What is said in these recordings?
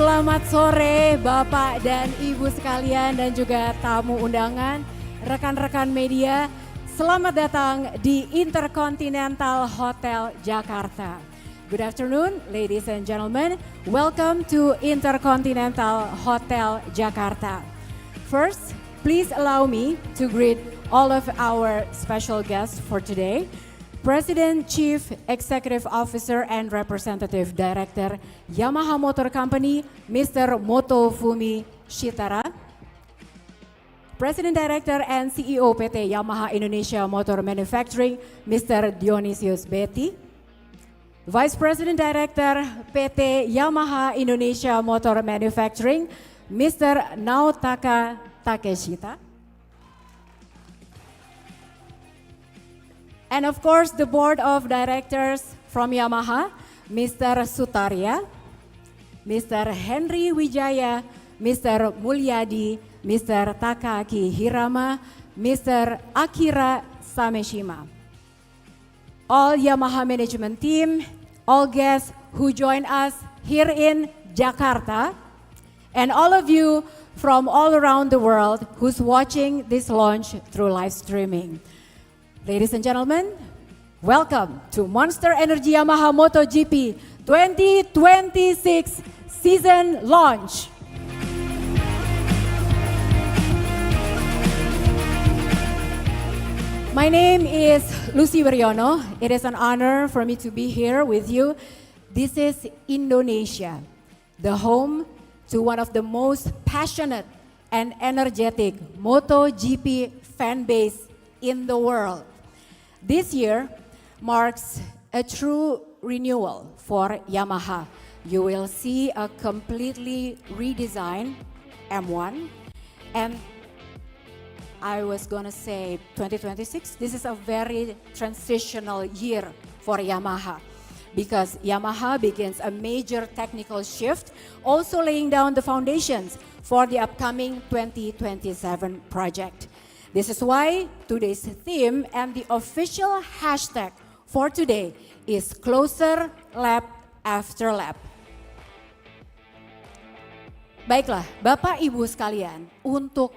Selamat sore Bapak dan Ibu sekalian dan juga tamu undangan, rekan-rekan media. Selamat datang di Intercontinental Hotel Jakarta. Good afternoon ladies and gentlemen. Welcome to Intercontinental Hotel Jakarta. First, please allow me to greet all of our special guests for today. President, Chief Executive Officer and Representative Director Yamaha Motor Company, Mr. Motofumi Shitara. President Director and CEO PT Yamaha Indonesia Motor Manufacturing, Mr. Dionysius Betty. Vice President Director PT Yamaha Indonesia Motor Manufacturing, Mr. Naotaka Takeshita. And of course, the board of directors from Yamaha, Mr. Sutarya, Mr. Henry Wijaya, Mr. Mulyadi, Mr. Takaaki Hirama, Mr. Akira Sameshima. All Yamaha management team, all guests who join us here in Jakarta, and all of you from all around the world who's watching this launch through live streaming. Ladies and gentlemen, welcome to Monster Energy Yamaha MotoGP 2026 season launch. My name is Lucy Wiryono. It is an honor for me to be here with you. This is Indonesia, the home to one of the most passionate and energetic MotoGP fan base in the world. This year marks a true renewal for Yamaha. You will see a completely redesigned M1, and I was gonna say 2026, this is a very transitional year for Yamaha because Yamaha begins a major technical shift, also laying down the foundations for the upcoming 2027 project. This is why today's theme and the official hashtag for today is closer lap after lap. Baiklah, Bapak Ibu sekalian, untuk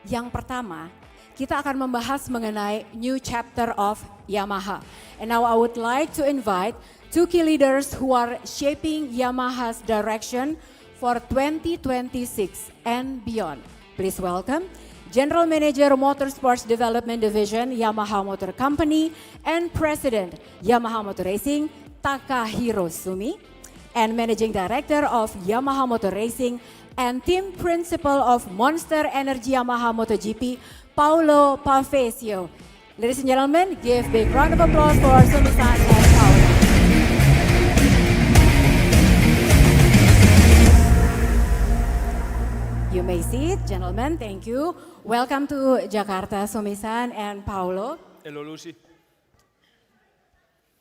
yang pertama, kita akan membahas mengenai new chapter of Yamaha. And now I would like to invite two key leaders who are shaping Yamaha's direction for 2026 and beyond. Please welcome General Manager Motorsports Development Division, Yamaha Motor Company, and President, Yamaha Motor Racing, Takahiro Sumi, and Managing Director of Yamaha Motor Racing and Team Principal of Monster Energy Yamaha MotoGP, Paulo Pavesio. Ladies and gentlemen, give big round of applause for Sumi-san and Paulo. You may sit, gentlemen, thank you. Welcome to Jakarta, Sumi-san and Paulo. Hello, Lucy.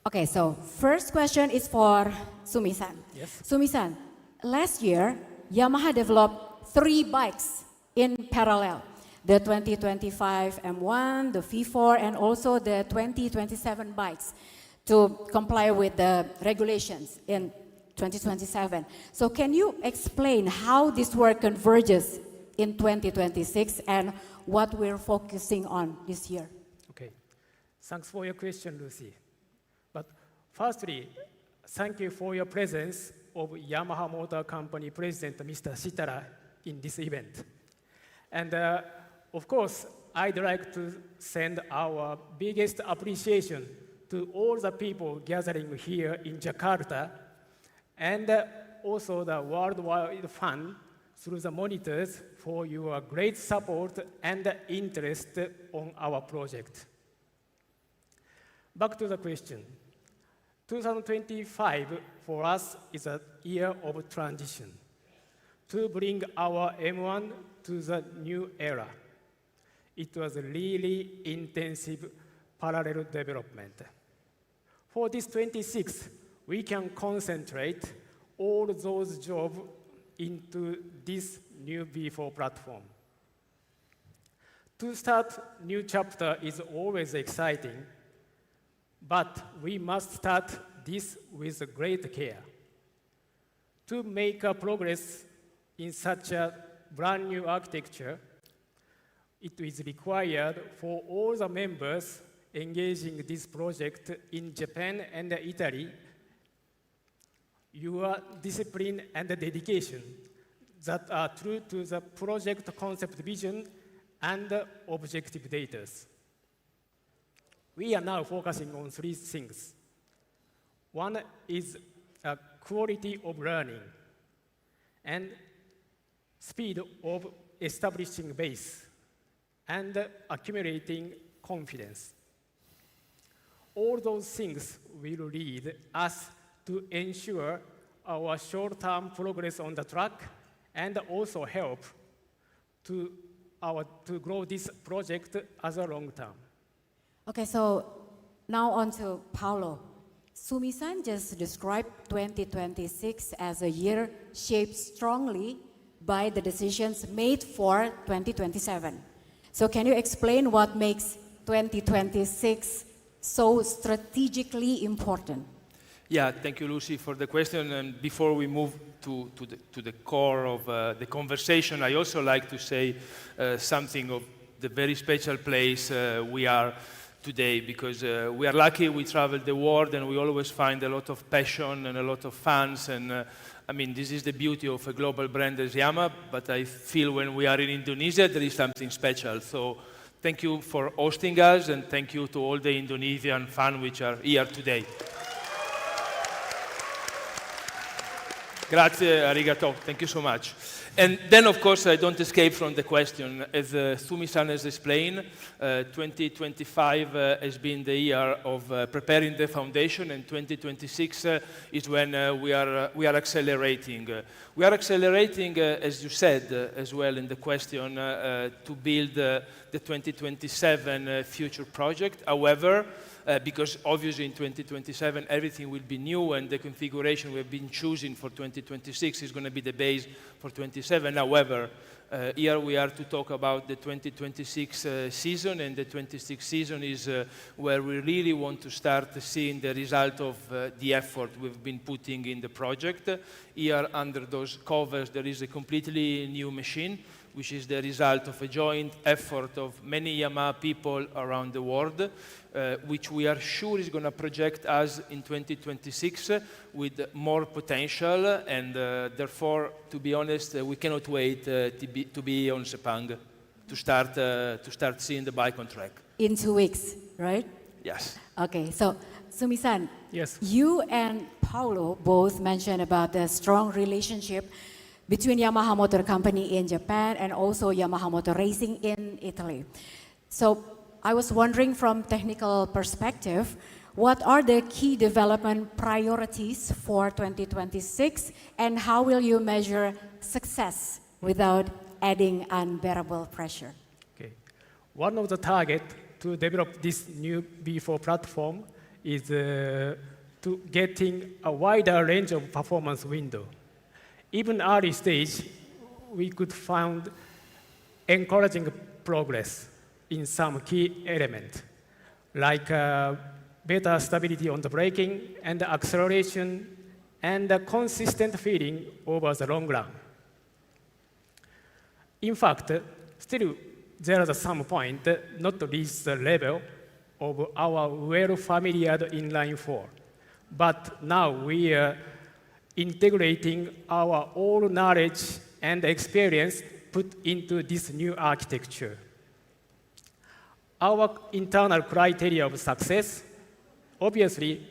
Okay, so first question is for Sumi-san. Yes. Sumi-san, last year, Yamaha developed 3 bikes in parallel. The 2025 M1, the V4, and also the 2027 bikes to comply with the regulations in 2027. So can you explain how this work converges in 2026 and what we're focusing on this year? Okay. Thanks for your question, Lucy. But firstly, thank you for your presence of Yamaha Motor Company President Mr. Shitara in this event. And of course, I'd like to send our biggest appreciation to all the people gathering here in Jakarta and also the worldwide fan through the monitors for your great support and interest on our project. Back to the question. 2025 for us is a year of transition to bring our M1 to the new era. It was a really intensive parallel development. For this 26, we can concentrate all those jobs into this new V4 platform. To start new chapter is always exciting, but we must start this with great care. To make a progress in such a brand new architecture, it is required for all the members engaging this project in Japan and Italy, your discipline and dedication that are true to the project concept vision and objective data. We are now focusing on three things. One is quality of learning and speed of establishing base and accumulating confidence. All those things will lead us to ensure our short-term progress on the track and also help to grow this project as a long term. Okay, so now on to Paulo. Sumi-san just described 2026 as a year shaped strongly by the decisions made for 2027. So can you explain what makes 2026 so strategically important? Yeah, thank you, Lucy, for the question. And before we move to the core of the conversation, I also like to say something of the very special place we are today, because we are lucky. We travel the world and we always find a lot of passion and a lot of fans. And I mean, this is the beauty of a global brand as Yamaha, but I feel when we are in Indonesia, there is something special. So thank you for hosting us, and thank you to all the Indonesian fans which are here today. Grazie, arigato. Thank you so much. And then, of course, I don't escape from the question. As Sumi-san has explained, 2025 has been the year of preparing the foundation, and 2026 is when we are accelerating. We are accelerating, as you said as well in the question, to build the 2027 future project. However, because obviously in 2027 everything will be new, and the configuration we have been choosing for 2026 is going to be the base for 27. However, here we are to talk about the 2026 season, and the 26 season is where we really want to start seeing the result of the effort we've been putting in the project. Here under those covers there is a completely new machine, which is the result of a joint effort of many Yamaha people around the world, which we are sure is going to project us in 2026 with more potential, and therefore, to be honest, we cannot wait to be on Sepang to start seeing the bike on track. In 2 weeks, right? Yes. Okay, so Sumi-san, Yes. you and Paulo both mentioned about the strong relationship between Yamaha Motor Company in Japan and also Yamaha Motor Racing in Italy. So I was wondering, from technical perspective, what are the key development priorities for 2026, and how will you measure success without adding unbearable pressure? Okay. One of the targets to develop this new B4 platform is to getting a wider range of performance window. Even early stage, we could find encouraging progress in some key elements, like better stability on the braking and the acceleration and the consistent feeling over the long run. In fact, still there is some point not to reach the level of our well-familiar inline 4. But now we are integrating our own knowledge and experience put into this new architecture. Our internal criteria of success, obviously,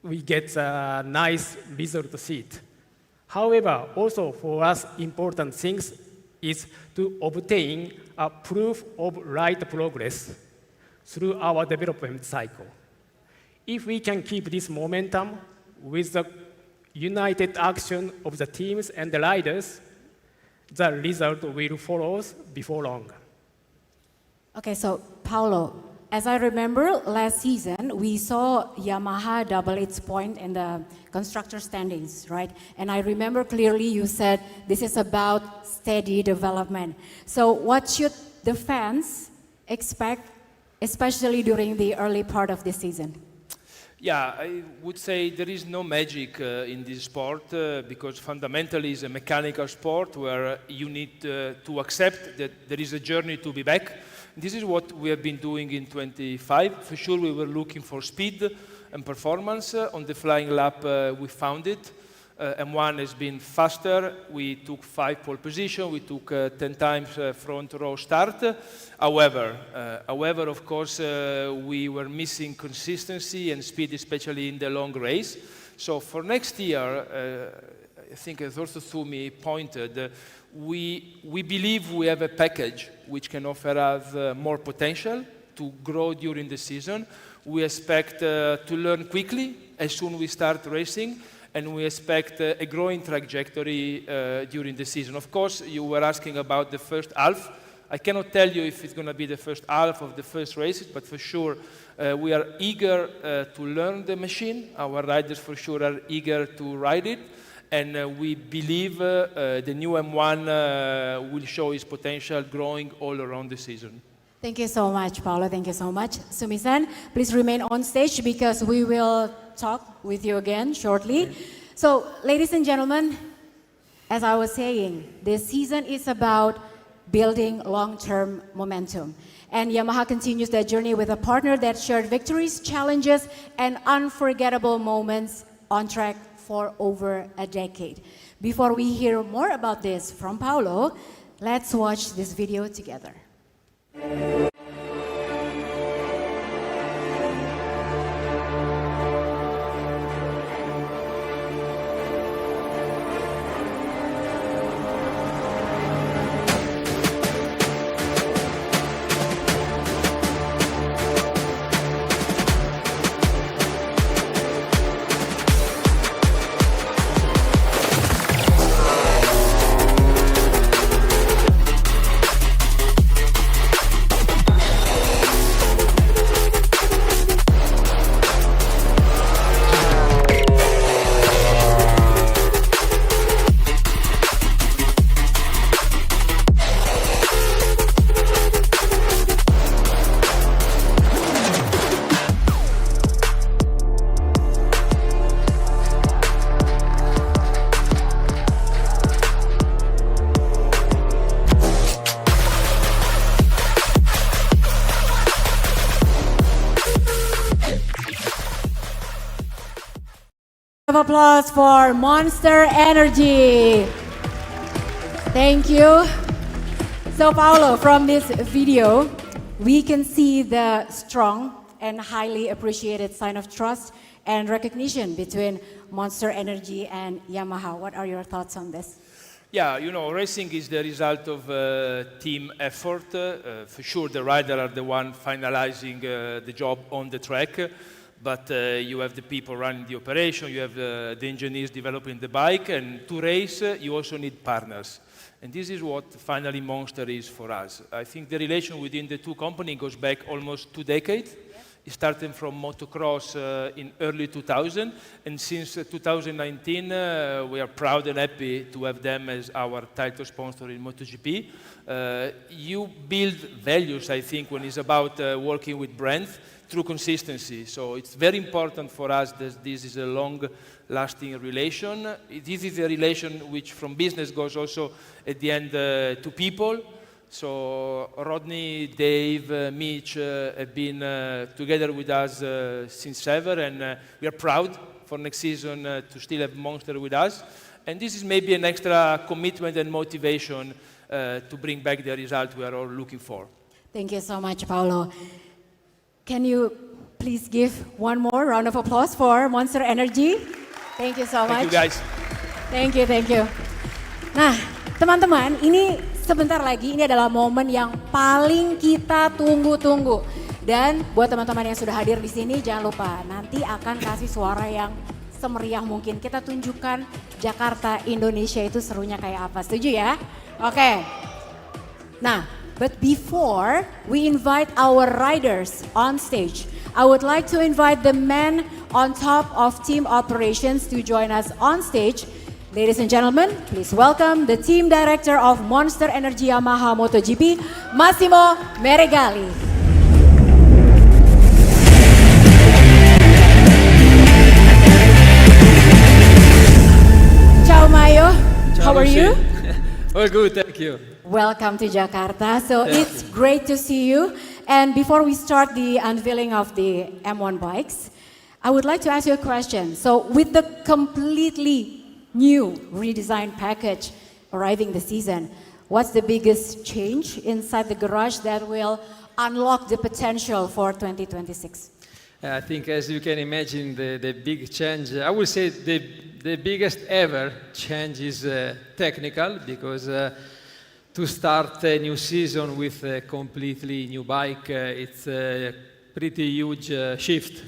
we get a nice result sheet. However, also for us, important things is to obtain a proof of right progress through our development cycle. If we can keep this momentum with the united action of the teams and the riders, the result will follow before long. Okay, so Paulo, as I remember last season, we saw Yamaha double its point in the constructor standings, right? And I remember clearly you said this is about steady development. So what should the fans expect, especially during the early part of this season? Yeah, I would say there is no magic in this sport because fundamentally it's a mechanical sport where you need to accept that there is a journey to be back. This is what we have been doing in 25. For sure, we were looking for speed and performance. On the flying lap, we found it. M1 has been faster. We took 5 pole position. We took 10 times front row start. However, of course, we were missing consistency and speed, especially in the long race. So for next year, I think as also Sumi pointed, we believe we have a package which can offer us more potential to grow during the season. We expect to learn quickly as soon as we start racing, and we expect a growing trajectory during the season. Of course, you were asking about the first half. I cannot tell you if it's going to be the first half of the first races, but for sure we are eager to learn the machine. Our riders for sure are eager to ride it, and we believe the new M1 will show its potential growing all around the season. Thank you so much, Paolo. Thank you so much. Sumi-san, please remain on stage because we will talk with you again shortly. So, ladies and gentlemen, as I was saying, this season is about building long-term momentum. And Yamaha continues that journey with a partner that shared victories, challenges, and unforgettable moments on track for over a decade. Before we hear more about this from Paolo, let's watch this video together. Applause for Monster Energy. Thank you. So Paolo, from this video, we can see the strong and highly appreciated sign of trust and recognition between Monster Energy and Yamaha. What are your thoughts on this? Yeah, you know, racing is the result of team effort. For sure, the rider are the one finalizing the job on the track. But you have the people running the operation, you have the engineers developing the bike, and to race, you also need partners. And this is what finally Monster is for us. I think the relation within the two companies goes back almost 2 decades. It started from motocross in early 2000, and since 2019, we are proud and happy to have them as our title sponsor in MotoGP. You build values, I think, when it's about working with brands, through consistency. So it's very important for us that this is a long-lasting relation. This is a relation which from business goes also at the end to people. So Rodney, Dave, Mitch have been together with us since ever, and we are proud for next season to still have Monster with us. And this is maybe an extra commitment and motivation to bring back the result we are all looking for. Thank you so much, Paolo. Can you please give one more round of applause for Monster Energy? Thank you so much. Thank you guys. Thank you, thank you. Nah, teman-teman, ini sebentar lagi ini adalah momen yang paling kita tunggu-tunggu. Dan buat teman-teman yang sudah hadir di sini, jangan lupa nanti akan kasih suara yang semeriah mungkin. Kita tunjukkan Jakarta, Indonesia itu serunya kayak apa. Setuju ya? Oke. Nah, but before we invite our riders on stage, I would like to invite the men on top of team operations to join us on stage. Ladies and gentlemen, please welcome the team director of Monster Energy Yamaha MotoGP, Massimo Meregali. All good, thank you. Welcome to Jakarta. So it's great to see you. And before we start the unveiling of the M1 bikes, I would like to ask you a question. So with the completely new redesigned package arriving this season, what's the biggest change inside the garage that will unlock the potential for 2026? I think, as you can imagine, the big change, I would say the biggest ever change is technical, because to start a new season with a completely new bike, it's a pretty huge shift.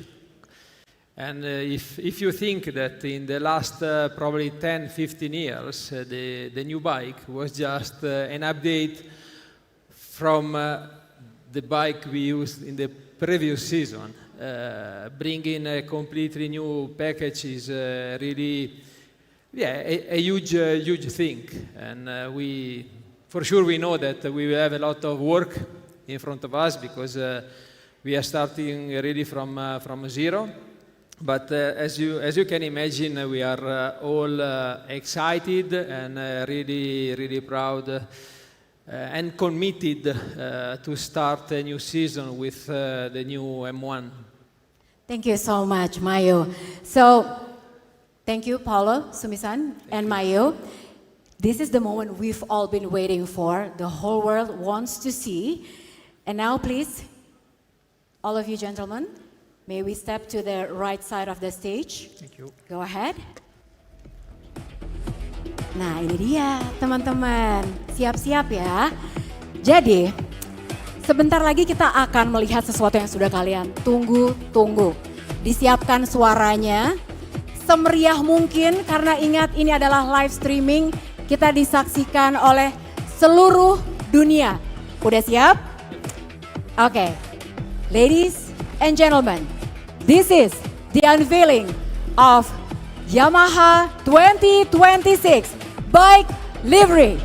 And if you think that in the last probably 10, 15 years, the new bike was just an update from the bike we used in the previous season, bringing a completely new package is really, a huge thing. And for sure we know that we will have a lot of work in front of us, because we are starting really from zero. But as you can imagine, we are all excited and really proud and committed to start a new season with the new M1. Thank you so much, Mayo. So, thank you, Paulo, Sumisan, and Mayo. This is the moment we've all been waiting for. The whole world wants to see. And now, please, all of you gentlemen, may we step to the right side of the stage? Thank you. Go ahead. Nah, ini dia teman-teman. Siap-siap ya. Jadi, sebentar lagi kita akan melihat sesuatu yang sudah kalian tunggu-tunggu. Disiapkan suaranya semeriah mungkin, karena ingat ini adalah live streaming. Kita disaksikan oleh seluruh dunia. Udah siap? Oke. Ladies and gentlemen, this is the unveiling of Yamaha 2026 bike livery.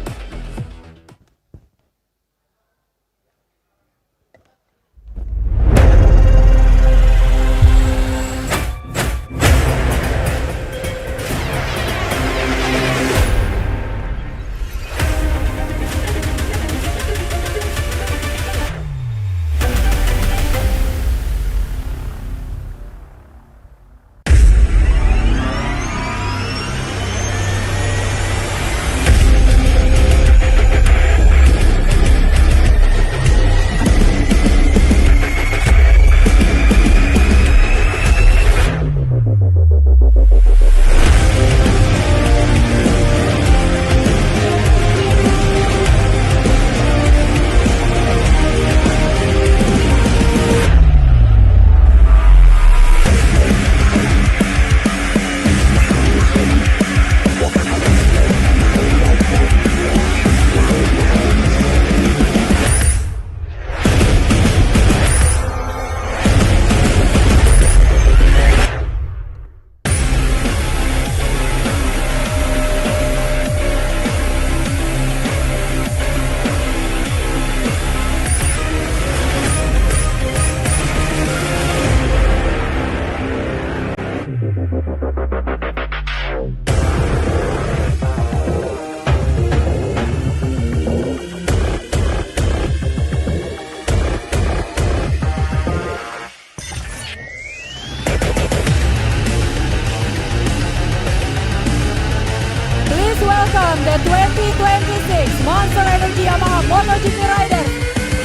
Welcome the 2026 Monster Energy Yamaha MotoGP riders,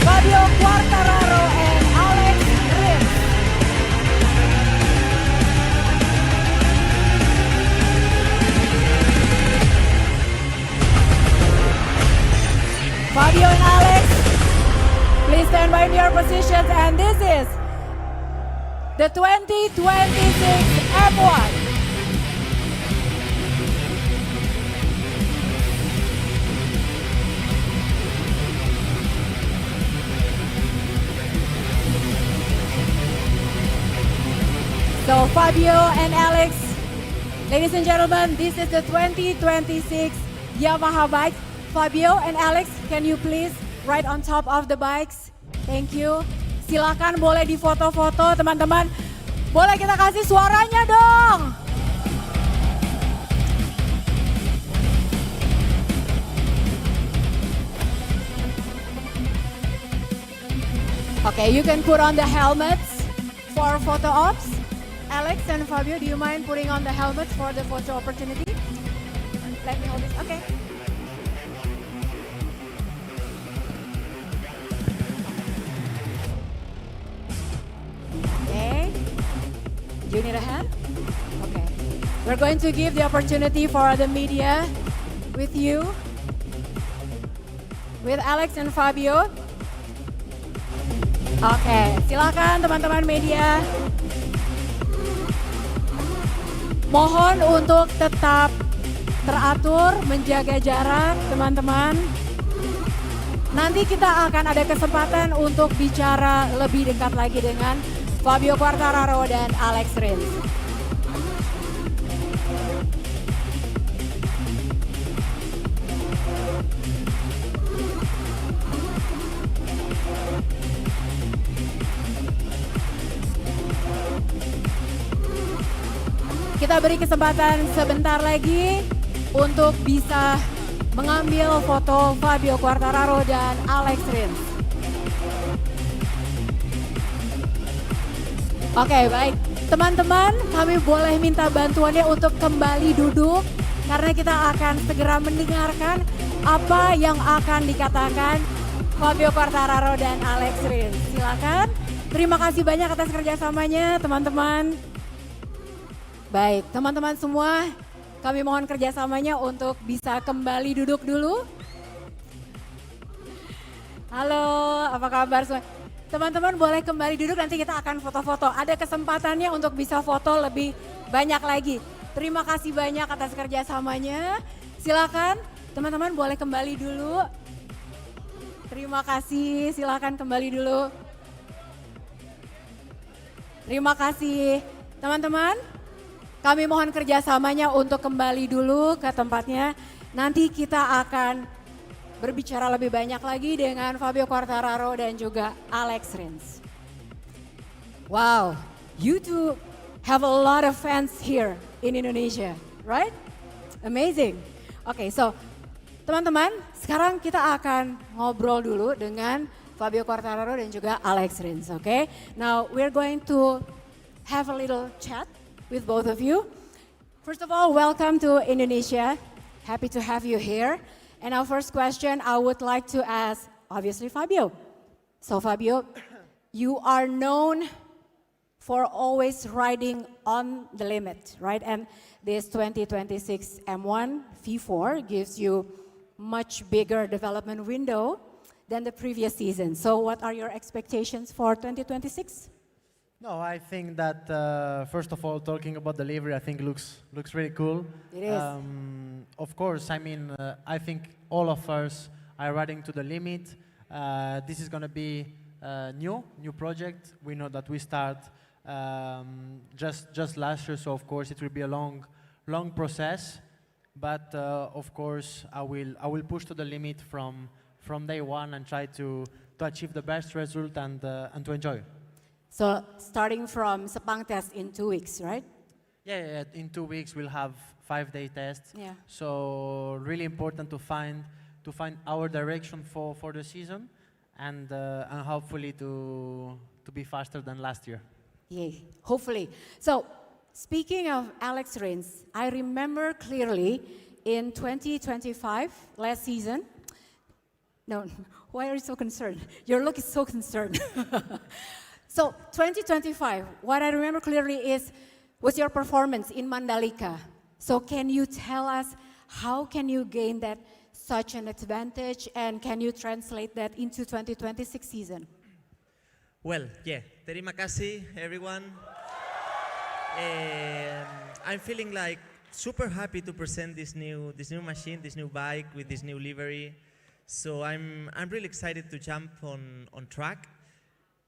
Fabio Quartararo and Alex Rins. Fabio and Alex, please stand by in your positions, and this is the 2026 M1. So Fabio and Alex, ladies and gentlemen, this is the 2026 Yamaha bike. Fabio and Alex, can you please ride on top of the bikes? Thank you. Silakan boleh di foto-foto teman-teman. Boleh kita kasih suaranya dong. Okay, you can put on the helmets for photo ops. Alex and Fabio, do you mind putting on the helmets for the photo opportunity? Let me hold this. Okay. Okay. Do you need a hand? Okay. We're going to give the opportunity for the media with you, with Alex and Fabio. Oke, silakan teman-teman media. Mohon untuk tetap teratur, menjaga jarak, teman-teman. Nanti kita akan ada kesempatan untuk bicara lebih dekat lagi dengan Fabio Quartararo dan Alex Rins. Kita beri kesempatan sebentar lagi untuk bisa mengambil foto Fabio Quartararo dan Alex Rins. Oke, baik. Teman-teman, kami boleh minta bantuannya untuk kembali duduk karena kita akan segera mendengarkan apa yang akan dikatakan Fabio Quartararo dan Alex Rins. Silakan. Terima kasih banyak atas kerjasamanya, teman-teman. Baik, teman-teman semua, kami mohon kerjasamanya untuk bisa kembali duduk dulu. Halo, apa kabar semua? Teman-teman boleh kembali duduk, nanti kita akan foto-foto. Ada kesempatannya untuk bisa foto lebih banyak lagi. Terima kasih banyak atas kerjasamanya. Silakan, teman-teman boleh kembali dulu. Terima kasih, silakan kembali dulu. Terima kasih, teman-teman. Kami mohon kerjasamanya untuk kembali dulu ke tempatnya. Nanti kita akan berbicara lebih banyak lagi dengan Fabio Quartararo dan juga Alex Rins. Wow, you two have a lot of fans here in Indonesia, right? Amazing. Okay, so teman-teman, sekarang kita akan ngobrol dulu dengan Fabio Quartararo dan juga Alex Rins, okay? Now we're going to have a little chat with both of you. First of all, welcome to Indonesia. Happy to have you here. And our first question I would like to ask, obviously, Fabio. So Fabio, you are known for always riding on the limit, right? And this 2026 M1 V4 gives you much bigger development window than the previous season. So what are your expectations for 2026? No, I think that first of all, talking about the livery, I think looks really cool. It is. Of course, I mean, I think all of us are riding to the limit. This is going to be a new project. We know that we start just last year, so of course it will be a long process. But of course, I will push to the limit from day one and try to achieve the best result and to enjoy. So starting from Sepang test in 2 weeks, right? Yeah, in 2 weeks we'll have 5-day tests. Yeah. So really important to find our direction for the season and hopefully to be faster than last year. Yeah, hopefully. So speaking of Alex Rins, I remember clearly in 2025, last season. No, why are you so concerned? Your look is so concerned. So 2025, what I remember clearly was your performance in Mandalika. So can you tell us how can you gain that such an advantage and can you translate that into 2026 season? Well, yeah, terima kasih everyone. I'm feeling like super happy to present this new machine, this new bike with this new livery. So I'm really excited to jump on track.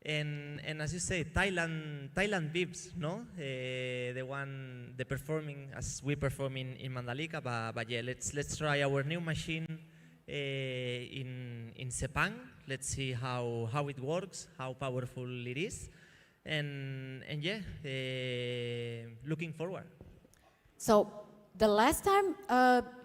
And as you say, Thailand vibes, no? The performing as we perform in Mandalika, but yeah, let's try our new machine in Sepang. Let's see how it works, how powerful it is, and yeah, looking forward. So the last time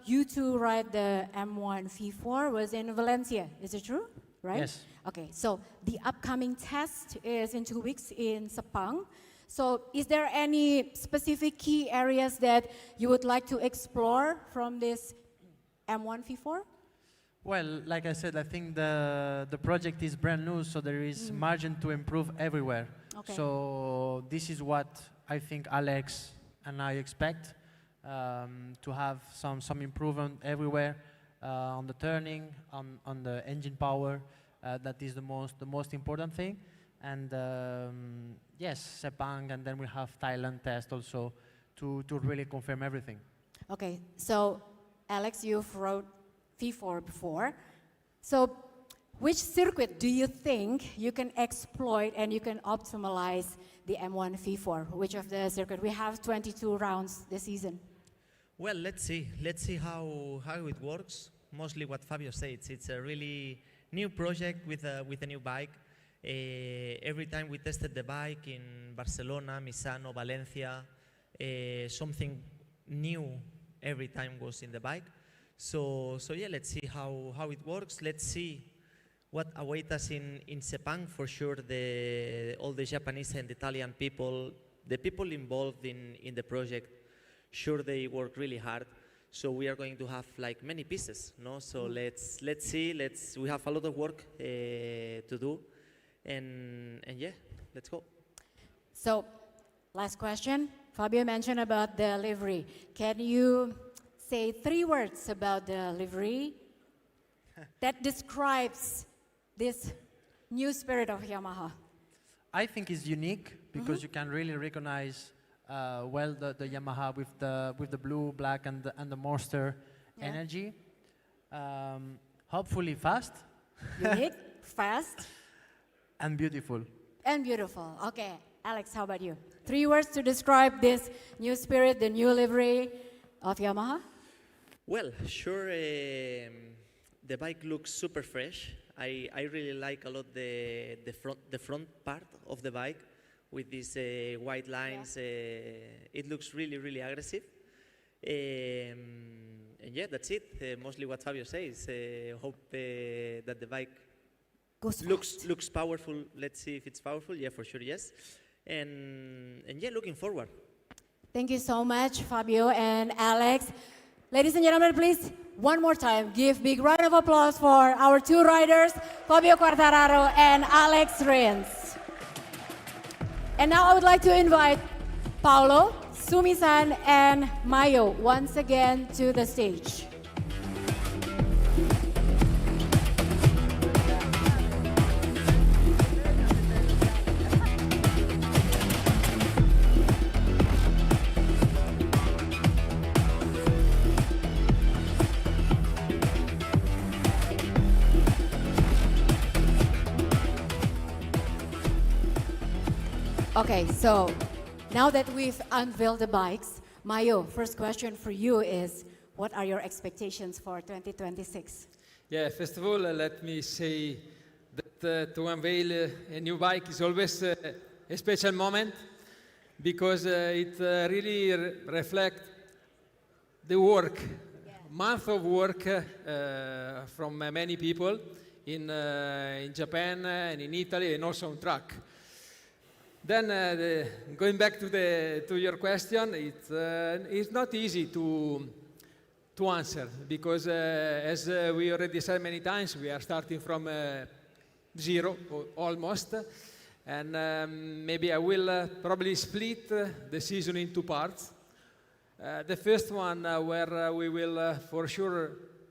you two ride the M1 V4 was in Valencia, is it true? Right? Yes. Okay, so the upcoming test is in 2 weeks in Sepang. So is there any specific key areas that you would like to explore from this M1 V4? Well, like I said, I think the project is brand new, so there is margin to improve everywhere. Okay. So this is what I think Alex and I expect, to have some improvement everywhere, on the turning, on the engine power. That is the most important thing. And yes, Sepang, and then we have Thailand test also to really confirm everything. Okay, so Alex, you've rode V4 before. So which circuit do you think you can exploit and you can optimize the M1 V4? Which of the circuit? We have 22 rounds this season. Well, let's see. Let's see how it works. Mostly what Fabio said. It's a really new project with a new bike. Every time we tested the bike in Barcelona, Misano, Valencia, something new every time was in the bike. So yeah, let's see how it works. Let's see what awaits us in Sepang. For sure, all the Japanese and Italian people, the people involved in the project, sure they work really hard. So we are going to have like many pieces, no? So let's see. We have a lot of work to do, and yeah, let's go. So last question. Fabio mentioned about the livery. Can you say 3 words about the livery that describes this new spirit of Yamaha? I think it's unique because you can really recognize well the Yamaha with the blue, black, and the monster energy. Hopefully fast Unique, fast, and beautiful. and beautiful. Okay, Alex, how about you? 3 words to describe this new spirit, the new livery of Yamaha? Well, sure, the bike looks super fresh. I really like a lot the front part of the bike with these white lines. It looks really aggressive. And yeah, that's it. Mostly what Fabio says. Hope that the bike Goes looks powerful. Let's see if it's powerful. Yeah, for sure, yes. And yeah, looking forward. Thank you so much, Fabio and Alex. Ladies and gentlemen, please, one more time, give big round of applause for our 2 riders, Fabio Quartararo and Alex Rins. And now I would like to invite Paolo, Sumi-san, and Mayo once again to the stage. Okay, so now that we've unveiled the bikes, Mayo, first question for you is, what are your expectations for 2026? Yeah, first of all, let me say that to unveil a new bike is always a special moment because it really reflects the work, month of work from many people in Japan and in Italy and also on track. Then going back to your question, it's not easy to answer because as we already said many times, we are starting from zero almost, and maybe I will probably split the season in 2 parts. The first one where we will for sure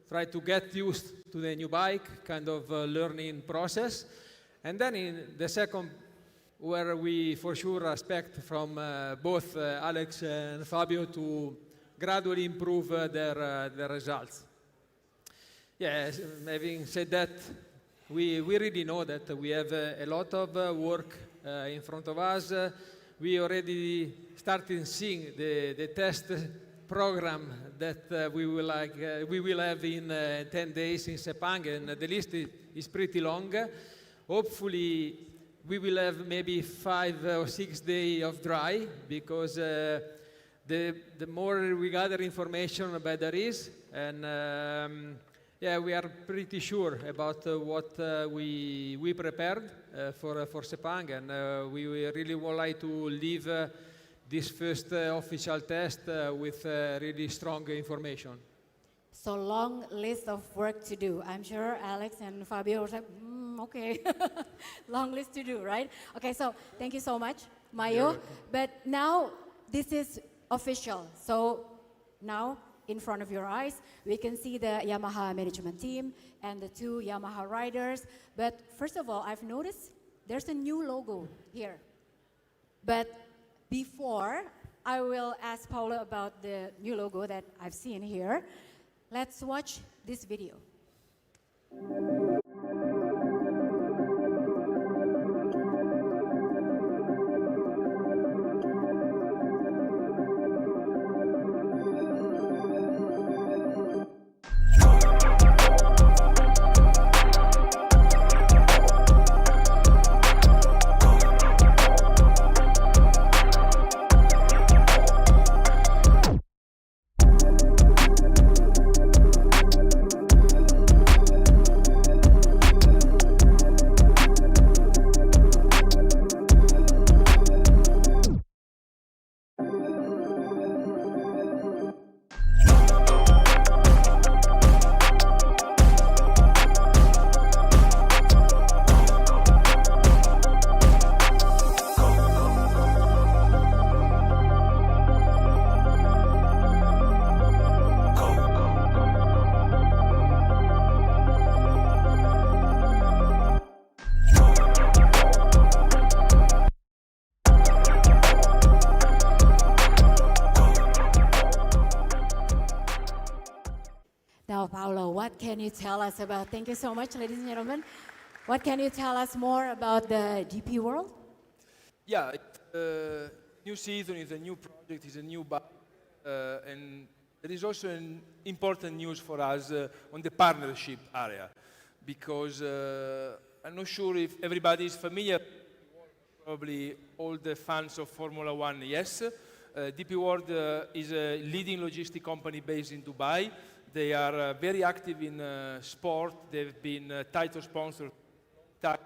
try to get used to the new bike, kind of learning process, and then in the second where we for sure expect from both Alex and Fabio to gradually improve their results. Yes, having said that, we really know that we have a lot of work in front of us. We already started seeing the test program that we will have in 10 days in Sepang, and the list is pretty long. Hopefully, we will have maybe 5 or 6 days of dry because the more we gather information, the better it is. And Yeah, we are pretty sure about what we prepared for Sepang, and we really would like to leave this first official test with really strong information. So long list of work to do. I'm sure Alex and Fabio were like, okay, long list to do, right? Okay, so thank you so much, Mayo. But now this is official. So now in front of your eyes, we can see the Yamaha management team and the two Yamaha riders. But first of all, I've noticed there's a new logo here. But before I will ask Paolo about the new logo that I've seen here, let's watch this video. Now, Paolo, what can you tell us about, thank you so much, ladies and gentlemen. What can you tell us more about the GP world? Yeah, new season is a new project, is a new bike, and there is also an important news for us on the partnership area, because I'm not sure if everybody is familiar, probably all the fans of Formula One, yes. DP World is a leading logistic company based in Dubai. They are very active in sport. They've been title sponsor of the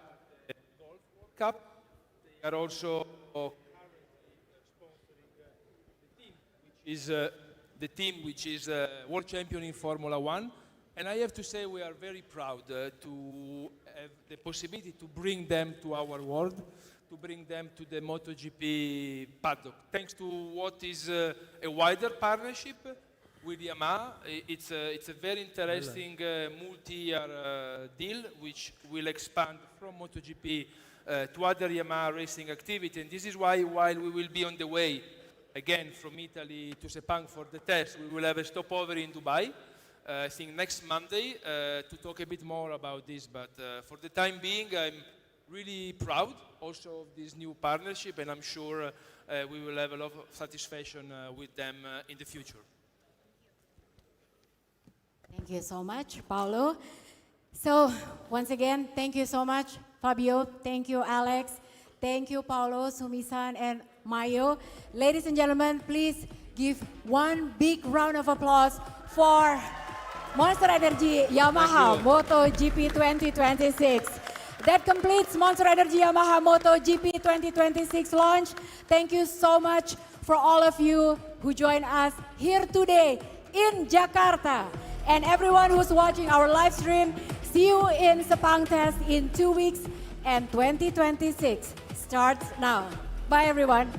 Golf World Cup. They are also sponsoring the team which is world champion in Formula One. And I have to say we are very proud to have the possibility to bring them to our world, to bring them to the MotoGP paddock. Thanks to what is a wider partnership with Yamaha. It's a very interesting multi-year deal which will expand from MotoGP to other Yamaha racing activity. And this is why, while we will be on the way again from Italy to Sepang for the test, we will have a stopover in Dubai, I think next Monday, to talk a bit more about this. But for the time being, I'm really proud also of this new partnership, and I'm sure we will have a lot of satisfaction with them in the future. Thank you so much, Paolo. So, once again, thank you so much, Fabio. Thank you, Alex. Thank you, Paolo, Sumi-san, and Mayo. Ladies and gentlemen, please give one big round of applause for Monster Energy Yamaha MotoGP 2026. That completes Monster Energy Yamaha MotoGP 2026 launch. Thank you so much for all of you who joined us here today in Jakarta. And everyone who's watching our live stream, see you in Sepang Test in 2 weeks, and 2026 starts now. Bye, everyone.